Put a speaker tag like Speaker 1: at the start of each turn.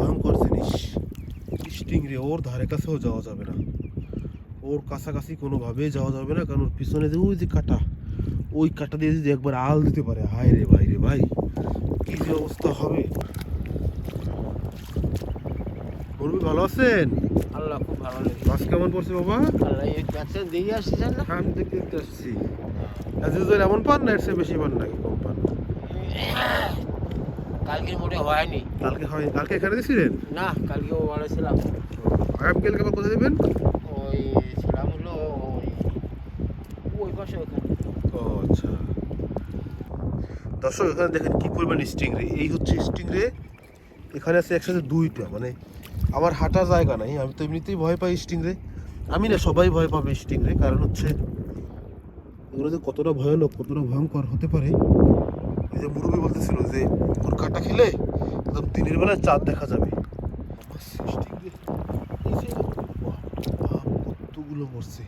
Speaker 1: ভয়ঙ্কর জিনিস স্টিংরে। ওর ধারে কাছেও যাওয়া যাবে না, ওর কাছাকাছি কোনোভাবেই যাওয়া যাবে না, কারণ ওর পিছনে যে ওই যে কাটা, ওই কাটা দিয়ে যদি একবার আল দিতে পারে, হায় রে ভাই রে ভাই, কি যে অবস্থা হবে। মুরবি ভালো আছেন?
Speaker 2: আল্লাহ খুব ভালো লেগে
Speaker 1: মাছ কেমন পড়ছে বাবা?
Speaker 2: আল্লাহ এই দেখছেন দেখে আসছেন না
Speaker 1: আমি দেখতে দেখতে আসছি। আজ এমন পান না, এর চেয়ে বেশি পান নাকি কম পান?
Speaker 2: কালকে মোটে হয়নি।
Speaker 1: কালকে হয়, কালকে এখানে দিয়েছিলেন?
Speaker 2: না কালকে ও বলেছিলাম
Speaker 1: আগামীকালকে আবার কোথায় দেবেন?
Speaker 2: ওই ছিলাম হলো ওই ওই পাশে ওখানে।
Speaker 1: ও আচ্ছা। দর্শক এখানে দেখেন কি পরিমাণ স্টিংরে। এই হচ্ছে স্টিংরে। এখানে আছে একসাথে দুইটা, মানে আমার হাঁটার জায়গা নাই। আমি তো এমনিতেই ভয় পাই স্টিংরে, আমি না সবাই ভয় পাবে স্টিংরে, কারণ হচ্ছে এগুলো যে কতটা ভয়ানক, কতটা ভয়ঙ্কর হতে পারে। এই যে মুরব্বী বলতেছিল যে ওর কাটা খেলে একদম দিনের বেলায় চাঁদ দেখা যাবে। কতগুলো পড়ছে।